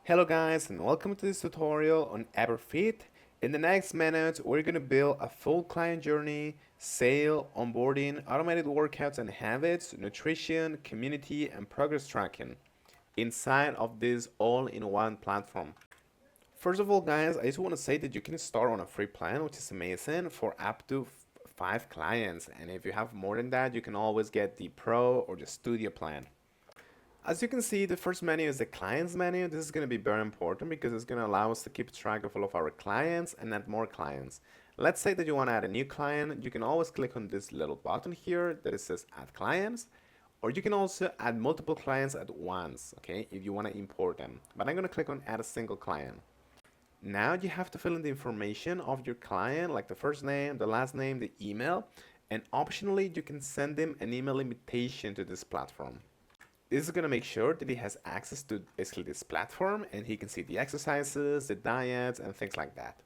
Hello guys and welcome to this tutorial on Everfit. In the next minutes, we're going to build a full client journey, sale, onboarding, automated workouts and habits, nutrition, community, and progress tracking inside of this all-in-one platform. First of all, guys, I just want to say that you can start on a free plan, which is amazing, for up to 5 clients. And if you have more than that, you can always get the pro or the studio plan. As you can see, the first menu is the clients menu. This is going to be very important because it's going to allow us to keep track of all of our clients and add more clients. Let's say that you want to add a new client. You can always click on this little button here that it says add clients, or you can also add multiple clients at once, okay, if you want to import them. But I'm going to click on add a single client. Now you have to fill in the information of your client, like the first name, the last name, the email, and optionally you can send them an email invitation to this platform. This is going to make sure that he has access to basically this platform and he can see the exercises, the diets, and things like that.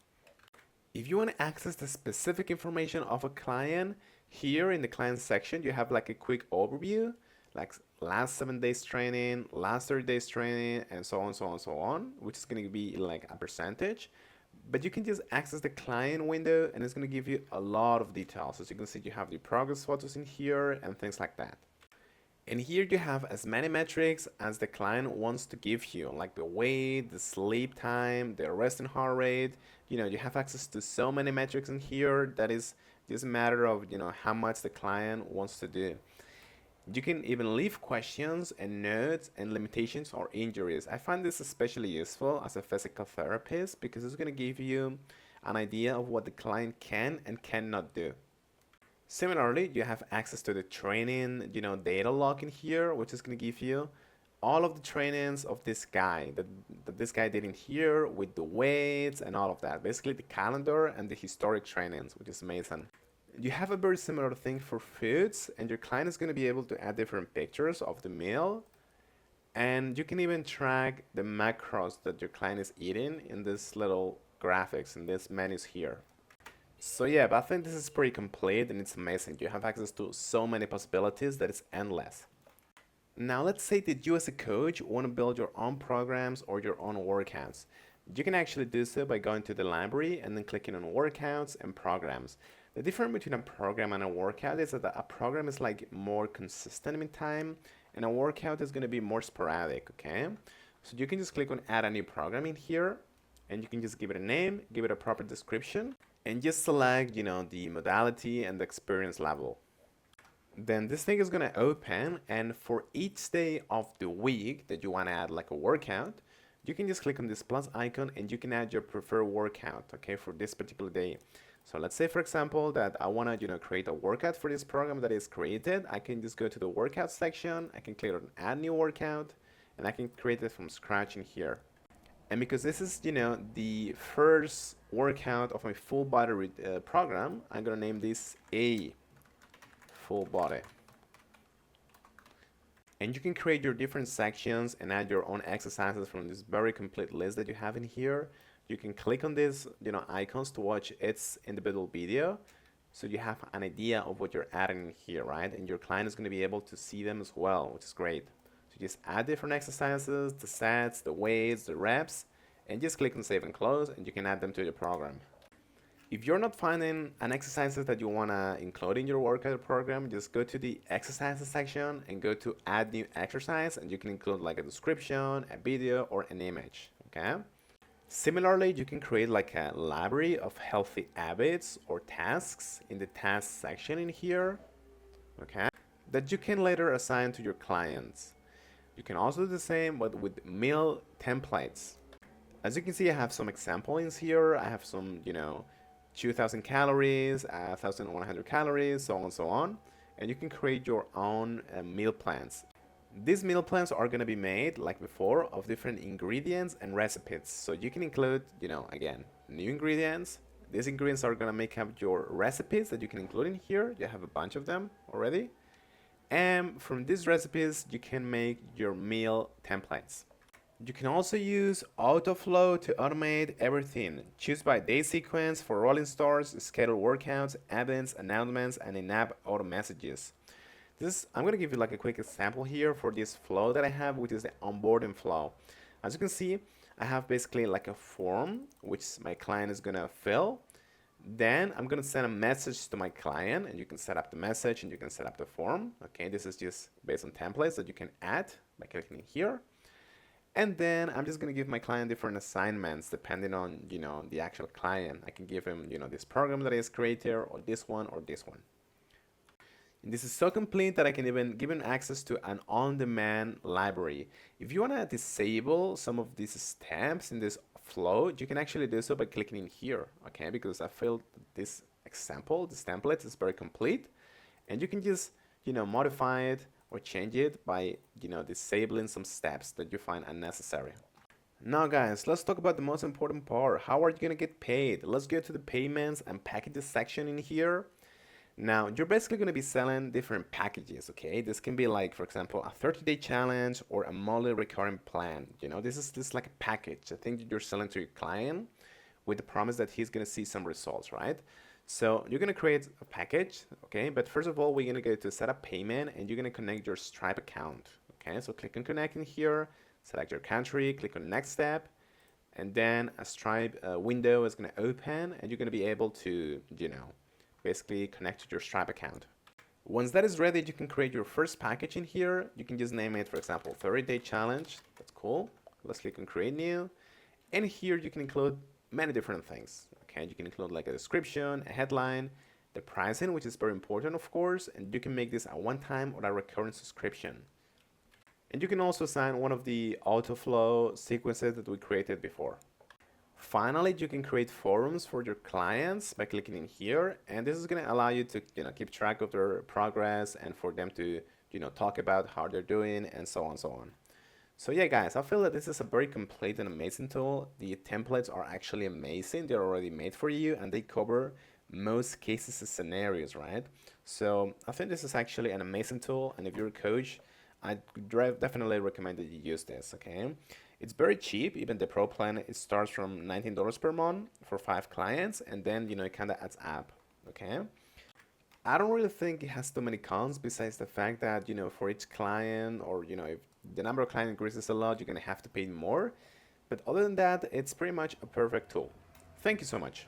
If you want to access the specific information of a client, here in the client section, you have like a quick overview, like last 7 days training, last 30 days training, and so on, so on, so on, which is going to be like a percentage. But you can just access the client window and it's going to give you a lot of details. As you can see, you have the progress photos in here and things like that. And here you have as many metrics as the client wants to give you, like the weight, the sleep time, the resting heart rate. You have access to so many metrics in here that is just a matter of, how much the client wants to do. You can even leave questions and notes and limitations or injuries. I find this especially useful as a physical therapist because it's going to give you an idea of what the client can and cannot do. Similarly, you have access to the training, data log in here, which is going to give you all of the trainings of this guy that this guy did in here with the weights and all of that. Basically the calendar and the historic trainings, which is amazing. You have a very similar thing for foods, and your client is going to be able to add different pictures of the meal. And you can even track the macros that your client is eating in this little graphics in this menus here. So yeah, but I think this is pretty complete and it's amazing. You have access to so many possibilities that it's endless. Now let's say that you as a coach want to build your own programs or your own workouts. You can actually do so by going to the library and then clicking on workouts and programs. The difference between a program and a workout is that a program is like more consistent in time and a workout is going to be more sporadic, okay? So you can just click on add a new program in here and you can just give it a name, give it a proper description, and just select, the modality and the experience level. Then this thing is going to open, and for each day of the week that you want to add like a workout, you can just click on this plus icon and you can add your preferred workout, okay, for this particular day. So let's say, for example, that I want to, create a workout for this program that is created. I can just go to the workout section, I can click on add new workout, and I can create it from scratch in here. And because this is, the first workout of my full body program, I'm going to name this A, full body. And you can create your different sections and add your own exercises from this very complete list that you have in here. You can click on these, icons to watch its individual video. So you have an idea of what you're adding here, right? And your client is going to be able to see them as well, which is great. Just add different exercises, the sets, the weights, the reps, and just click on save and close and you can add them to your program. If you're not finding an exercises that you want to include in your workout program, just go to the exercises section and go to add new exercise and you can include like a description, a video, or an image, okay? Similarly, you can create like a library of healthy habits or tasks in the tasks section in here, okay, that you can later assign to your clients. You can also do the same but with meal templates. As you can see, I have some examples here. I have some, 2000 calories, 1100 calories, so on and so on. And you can create your own meal plans. These meal plans are going to be made, like before, of different ingredients and recipes. So you can include, again, new ingredients. These ingredients are going to make up your recipes that you can include in here. You have a bunch of them already. And from these recipes, you can make your meal templates. You can also use AutoFlow to automate everything. Choose by day sequence for rolling starts, schedule workouts, events, announcements, and in-app auto messages. I'm going to give you like a quick example here for this flow that I have, which is the onboarding flow. As you can see, I have basically like a form which my client is gonna fill. Then I'm gonna send a message to my client, and you can set up the message and you can set up the form. Okay, this is just based on templates that you can add by clicking here. And then I'm just gonna give my client different assignments depending on, the actual client. I can give him, this program that is created, or this one, or this one. And this is so complete that I can even give him access to an on-demand library. If you wanna disable some of these steps in this flow, you can actually do so by clicking in here, okay? Because I feel this example, this template is very complete, and you can just, modify it or change it by, disabling some steps that you find unnecessary. Now guys, let's talk about the most important part. How are you gonna get paid? Let's go to the payments and packages section in here. Now, you're basically going to be selling different packages, okay? This can be like, for example, a 30-day challenge or a monthly recurring plan. This is like a package. I think that you're selling to your client with the promise that he's going to see some results, right? So you're going to create a package, okay? But first of all, we're going to go to set up payment, and you're going to connect your Stripe account, okay? So click on connect in here, select your country, click on next step, and then a Stripe window is going to open, and you're going to be able to, basically connect to your Stripe account. Once that is ready, you can create your first package in here. You can just name it, for example, 30-day challenge. That's cool. Let's click on create new. And here you can include many different things. Okay, you can include like a description, a headline, the pricing, which is very important, of course, and you can make this a one-time or a recurring subscription. And you can also assign one of the autoflow sequences that we created before. Finally, you can create forums for your clients by clicking in here, and this is going to allow you to keep track of their progress and for them to talk about how they're doing and so on and so on. So yeah guys, I feel that this is a very complete and amazing tool. The templates are actually amazing. They're already made for you and they cover most cases and scenarios, right? So I think this is actually an amazing tool, and if you're a coach, I definitely recommend that you use this, okay? It's very cheap. Even the pro plan, it starts from $19 per month for 5 clients, and then it kind of adds up, okay? I don't really think it has too many cons besides the fact that for each client, or if the number of clients increases a lot, you're gonna have to pay more. But other than that, it's pretty much a perfect tool. Thank you so much.